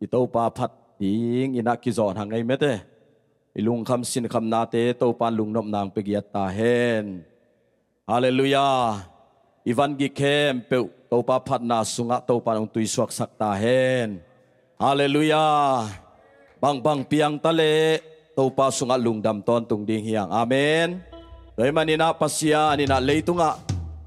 ito pa phat ding ina ki zon hangai mete ilung kham sin kham na te to pan lung nom nang pegiat ta hen hallelujah ivan gi kem pe to pa phat na sunga to pan ong tui suak sak ta hen hallelujah bang bang piang tale to pa sunga lung dam ton tung ding hiang amen doi manina pasia anina leitunga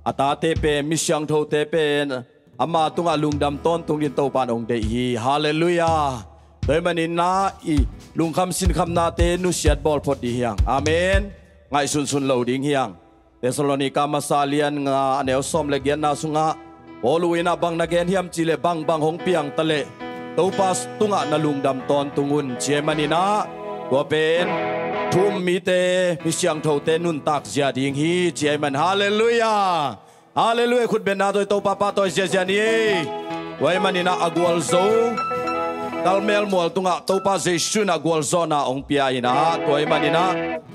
atate pe misyang tho te pen ama tunga lung dam ton tung din to pan ong dei hi hallelujah doi manina i lung kham sin kham na te nu siat bol phot di hiang amen ngai sun sun lo ding hiang Thessalonica masalian nga aneo som legian na sunga oluina bang nagen hiam chile bang bang hong piang tale to pas tunga na lung dam ton tungun che manina tua pen thum mi te mi siang tho te nun tak zia ding hi che man hallelujah hallelujah khut ben na doi to pa toi zia ni wai manina agwal zo dalmel mual tunga to pa jesu na gwal zona ong pia ina toi manina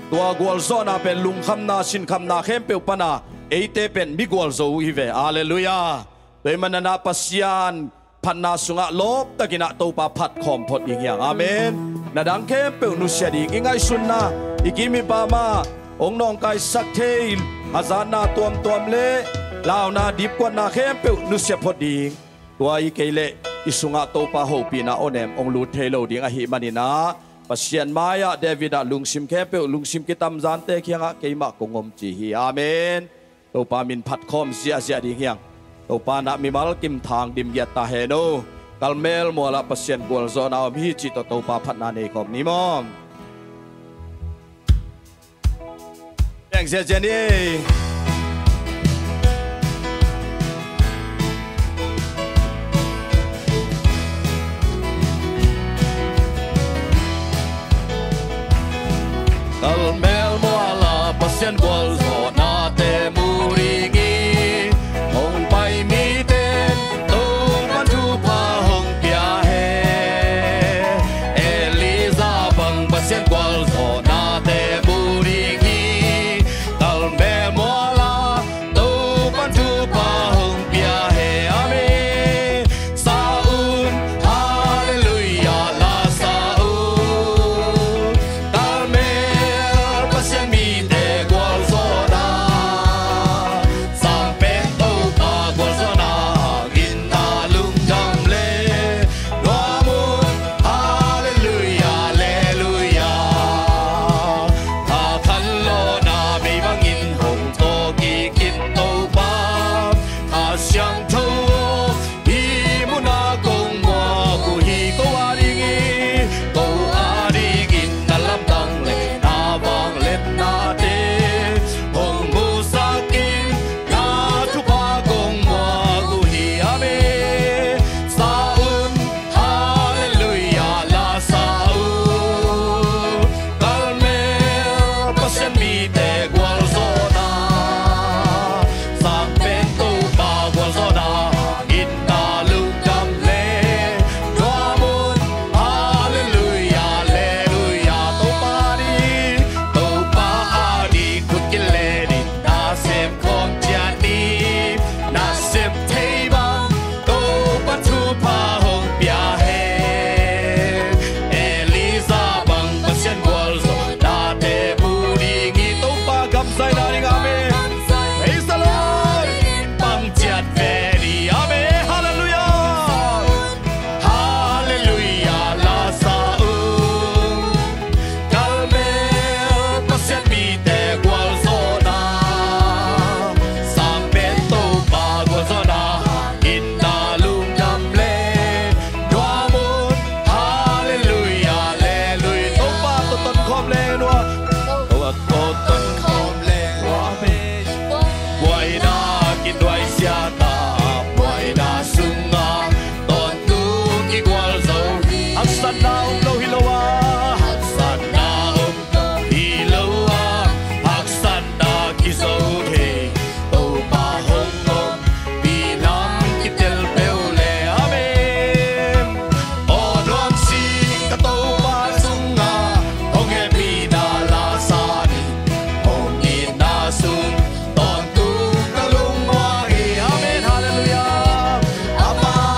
tua gwal zona pen lung kham na sin kham na khem pe pana eite pen mi gwal zo hi ve hallelujah toi manana pasian panna sunga lop takina to pa phat khom phot ding yang amen nadang khem pe nu sia ding ingai sunna ikimi pa ma ong nong kai sak theil azana tuam le launa dip kwa na khem pe nu sia phot ding tua i keile isunga to pa ho pi na onem ong lu thelo ding a hi manina pasian maya david a lungsim khepe lungsim kitam zan te khianga keima kongom chi hi amen to pa min phat khom zia ding hiang to pa na mi mal kim thang dim ya ta he no kalmel mola pasian gol zona am hi chi to pa phat na nei khom ni mom thanks jenny Kalmel moala pasien gol zona te muringi hong pai mi ten to man tu pa hong pia he Eliza bang pasien gol zona te muringi Kalmel moala to man tu pa hong pia he amen Saun hallelujah la Saun Ama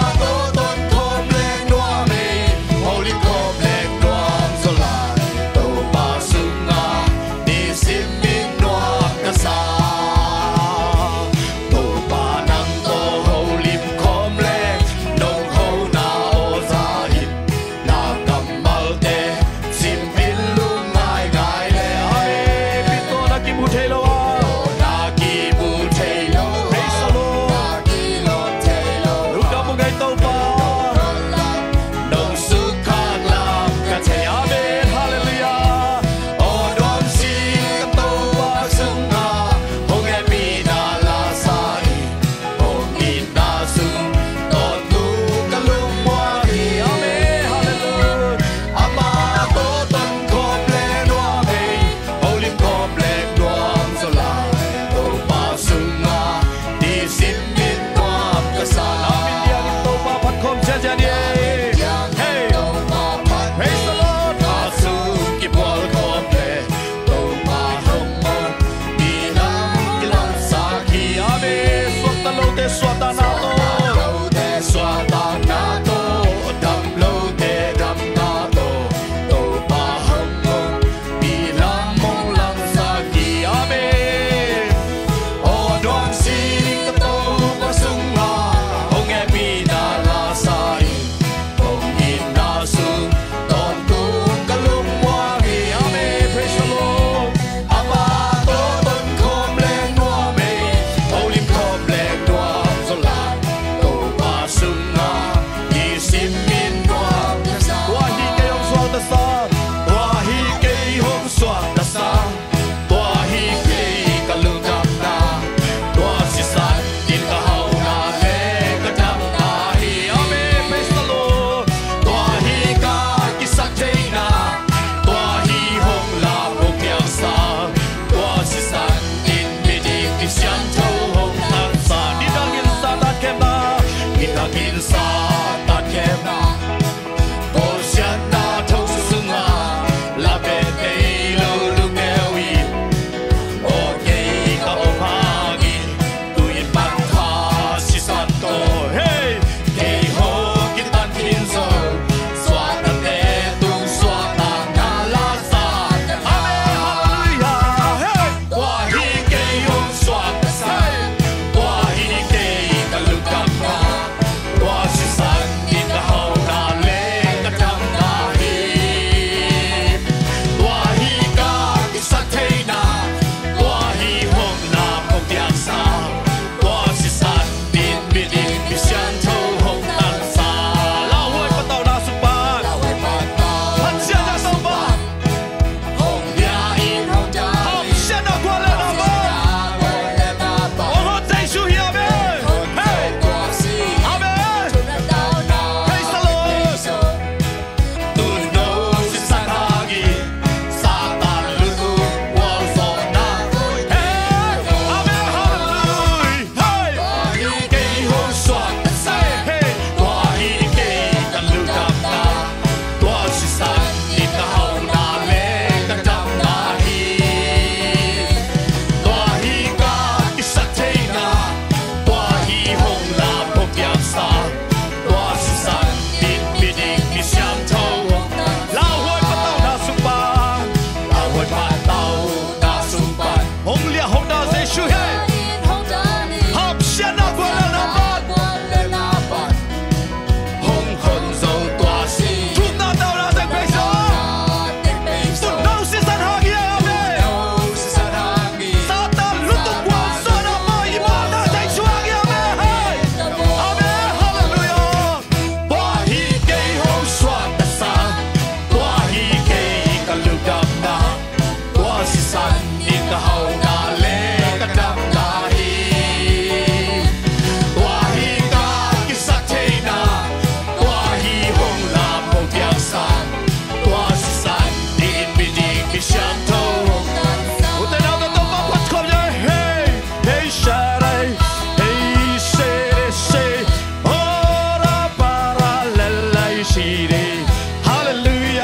시리 할렐루야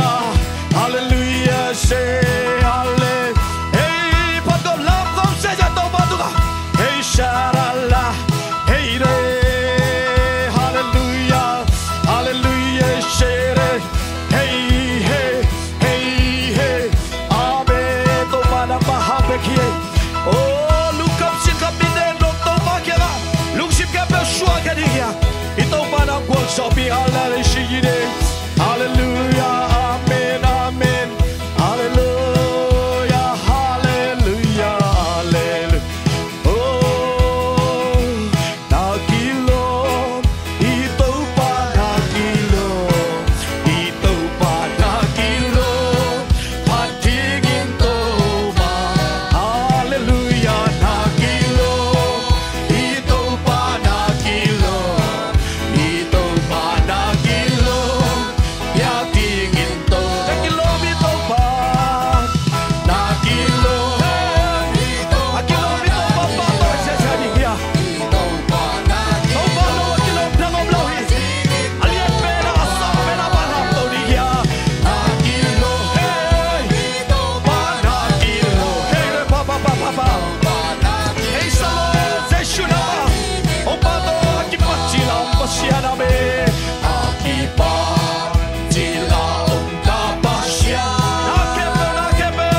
할렐루야 세 할레 에이 방금 람검 세자 또 바두가 에이 샤랄라 에이레 할렐루야 할렐루야 쉐레 헤이 헤이 헤이 헤이 아멘 또 바나 마하베키에 오 룩감신 갑니다 록도 마케가 룩십가 벼슈아가리야 이또 바나 권서비 할라레 시기네 할렐루야 아멘 아멘 할렐루야 할렐루야 할렐루야 오 나길로 이또 바나길로 이또 바나길로 파티긴 또마 할렐루야 나길로 이또 바나길로 이또 바나길로 야tingin to na길로 미또 바 나길로 아길로 미또 바바 세상이야 Tobalo kilom dangom lawi alian pera asam pera baram toriya nakilo hey banakilo hey papa papa hey salo zeshuna obato akipachila pasiana me akipachila onka pasya nakebe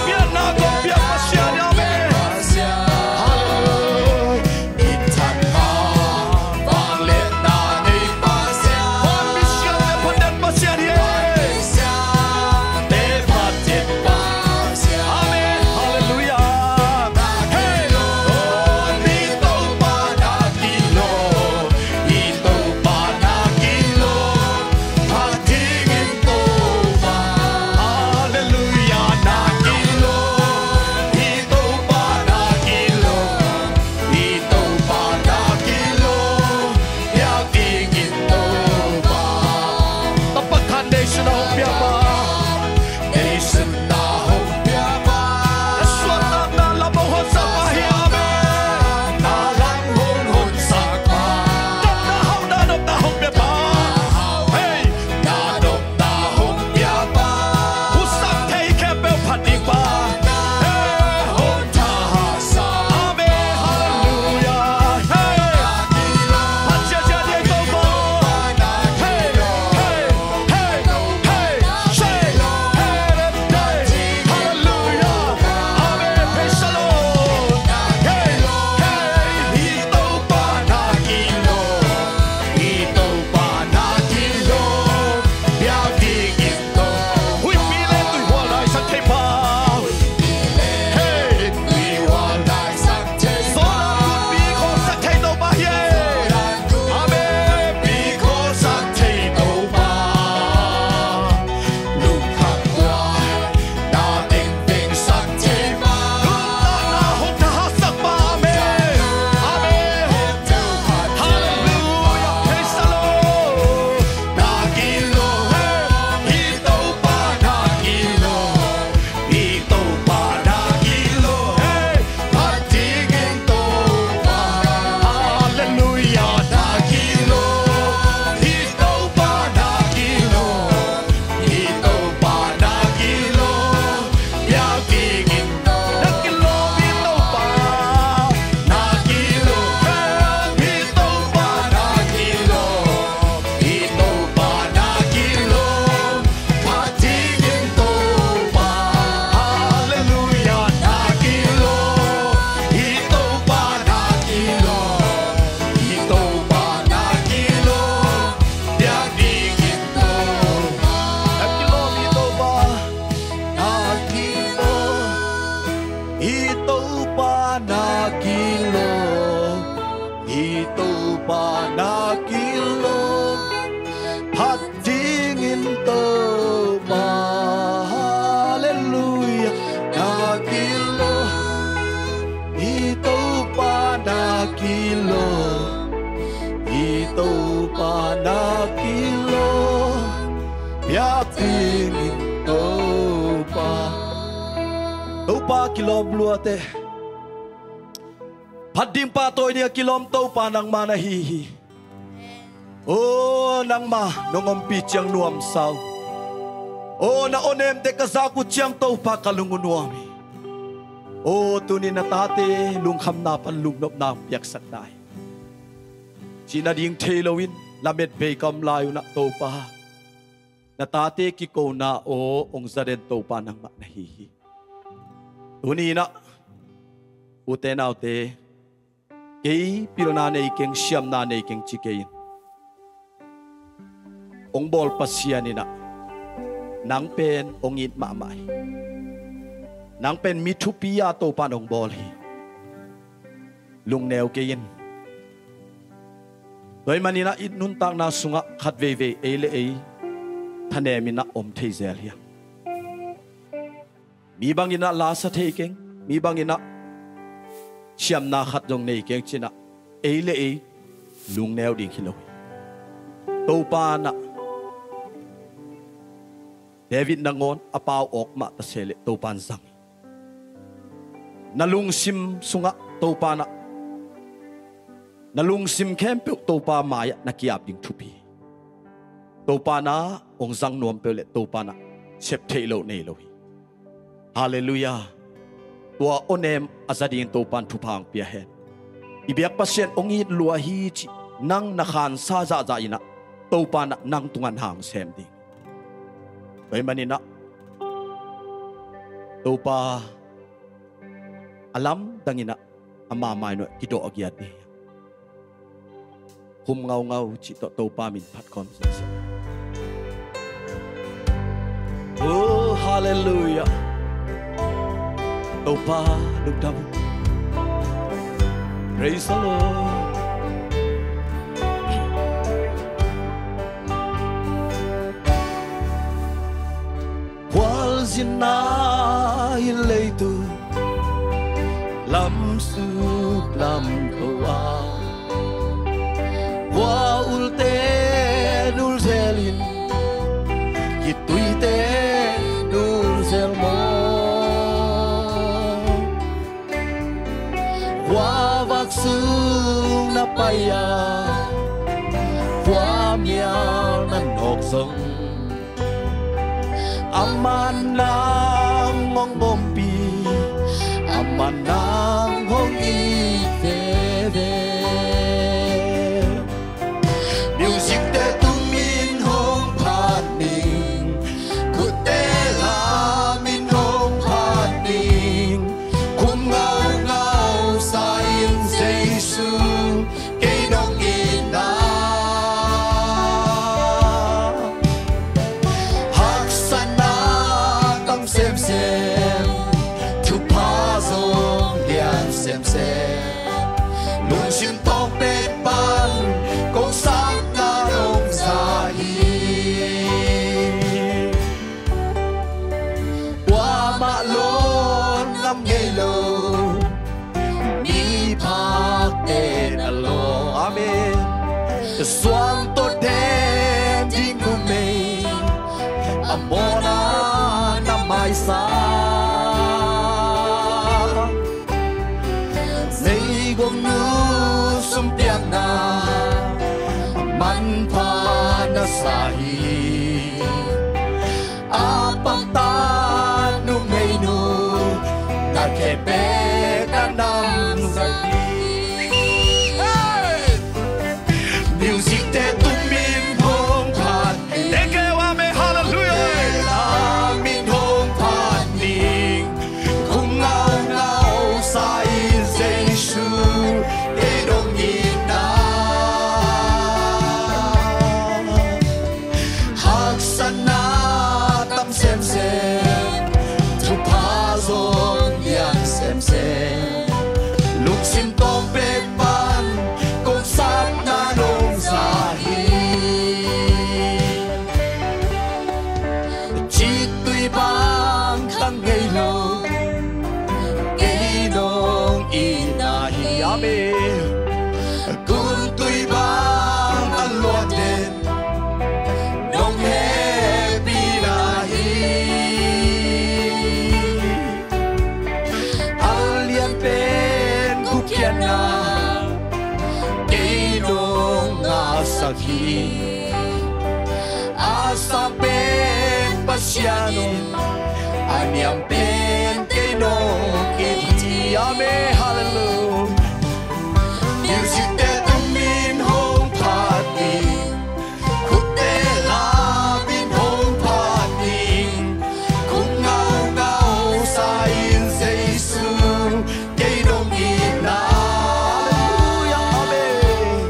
biar nago biar pasiana me Topa kilom luate Padim patoy niya kilom topa ng manahihi ô nang ma nongom pi chiang nuam sao ô na onem te kazaku chiang to pa kalungun nuami ô tunin na tate lung kham na pan lung nop na piak sak dai china ding thelowin lamet be kam layu na to pa na tate ki ko na o ong zaren to pa nang ma na hi tunina ute na te kei pilona nei keng siam na nei keng chikein ong bol pasianina nang pen ong it ma mai nang pen mitupia to pan ong bol hi lung neo kein doi manina it nun tak na sunga khat ve ve ele e thane mina om thei zel hi mi bangina la sa thei keng mi bangina siam na khat jong nei keng china ele e lung neo ding khilo to pa na David nangon apaw ok ma ta sele to pan sang nalung sim sunga to pa na nalung sim kempu to pa maya nakiap ding thupi to pa na ong sang nuam pele to pa na sep thelo nei lo hallelujah tua onem azading to pan thupang pia hen ibiak pasien ong it lua hi chi nang nakhan sa za za ina to pa na nang tungan hang sem ding Bày manina topa alam dangina ama mai no kido agiat ni hum ngau ngau chi to topa min phat kon sa oh hallelujah topa luk dam praise the Lord Zina ilay tu lam suk lam toa wa ulte nul zelin gituite nul zelmo wa vaksung na paya wa miao na nok song aman nang mong bompi aman nang hong iteve music te tumin hong paning kute la min hong paning kum ngau ngau sa in Jesu kay nong ina Lung sim tong pet ban kong sang na rong sa hi wa ma lon ngam ngây lo mi phak en alo amen the swang to dem ding nu me amona na mai sa gom nu sum piang na man pa na sahi apang ta nu ngei nu ta ke pe ka nam sa di music te tu min hong phat te ke wa me hallelujah la min hong phat ning kung ngau ngau sai Jesu e dong ina hak sana tam sem sem tu pa zon yan sem sem luk sim tong pe pan kong sap na nong sa hi sakit asapin pasyanon anyang penteno kiti ame hallelujah music te tumin hong pati kutte labin hong pati kung ngao sa in sa Isu kay dong ina hallelujah amen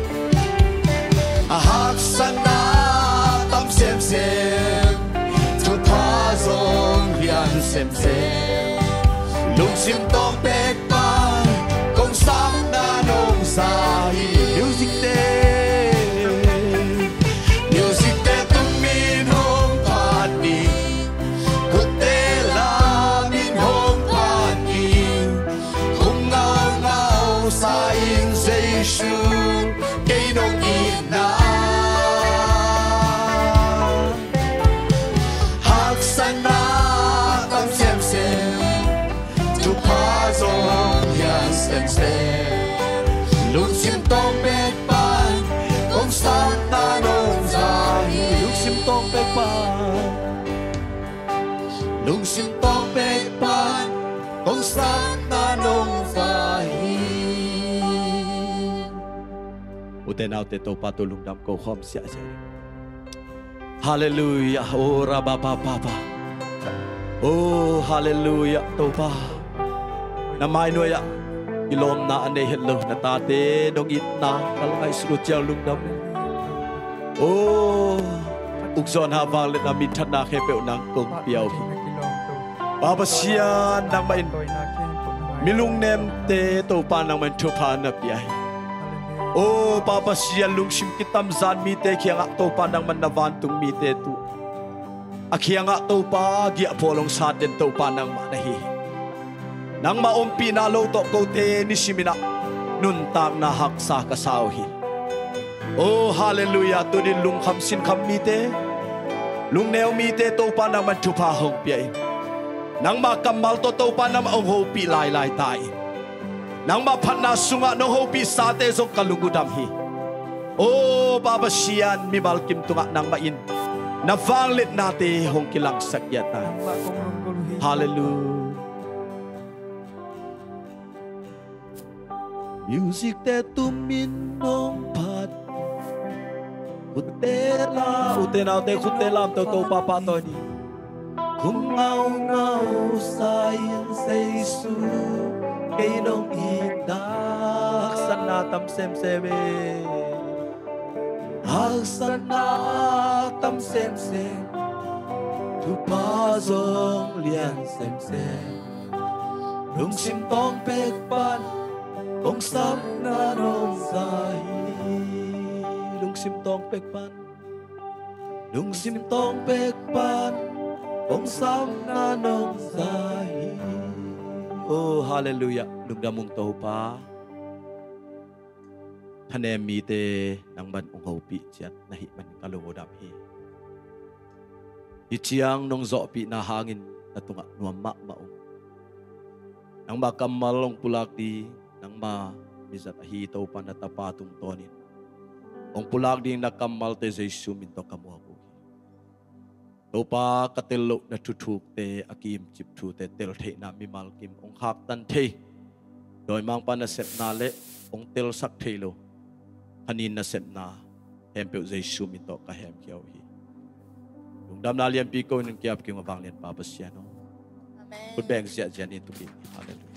ahak sana tam sem sem tu pazong rian sem sem lung sim tong pek pan kong sam na nong sahi music te tumin hong pati kutte lamin hong pati kung ngao sa in sa Isu kay nong ina haksana tam sem sem tu pazong yan sem sem lung sim tong pek pan kong sam na nong sahi lung sim tong pek pan lung sim tong pek pan kong sam na nong sahi uten out te to patulung dam ko khom sia sia hallelujah oh rababa papa oh hallelujah to pa namay no ya ilom na ane hello na tate dong itna kalay srut yang lungdam oh ukson habang let na mitana khepe nang kong piao hi papa sian nang main milung nem te to pa nang man thu pa na piai oh papa sian lung sim kitam zan mi te khianga to pa nang man nawan tung mi te tu akhianga to pa gi apolong sa den to pa nang ma na hi nang maumpi na lo to ko te ni simina nun tak na haksa ka sao hi oh hallelujah tu din lung kham sin kham mi te lung neo mi te to pa nang man thu pa hong piai nang ma kamal to pa nang ong ho pi lai lai tai nang ma phat na sunga no ho pi sa te zo kalugudam hi oh baba sian mi bal kim tunga nang ma in na vang lit na te hong kilang sakyata hallelujah music te tumin nong pat kutela utena te kutela to to papa to ni kung ngao ngao sayin sa Isu kay nong itak sana tam sem seme sana tam sem sem tu pazong lian sem sem lung sim tong pek pan kong sam na nong sahi lung sim tong pek pan lung sim tong pek pan kong sam na nong sahi oh hallelujah lung damong to pa thane mi te nang ban ong ho pi chiat na hi man kalungodam hi ichiang nong zo pi na hangin na tunga nuam ma maong nang makamal ong pulak di nang ma bizat hi to pa na tapatung tonin ong pulag ding nakamal te Jesu minto kamo ko to pa katelo na tutuk te akim chip thu te tel the na mi mal kim ong hak tan the doi mang pa na sep na le ong tel sak thelo hanin na sep na hempe Jesu minto ka hem kiao hi ung dam na liam pi ko ning kiap ki ngawang len pa pasiano amen put bang sia jan itu ki hallelujah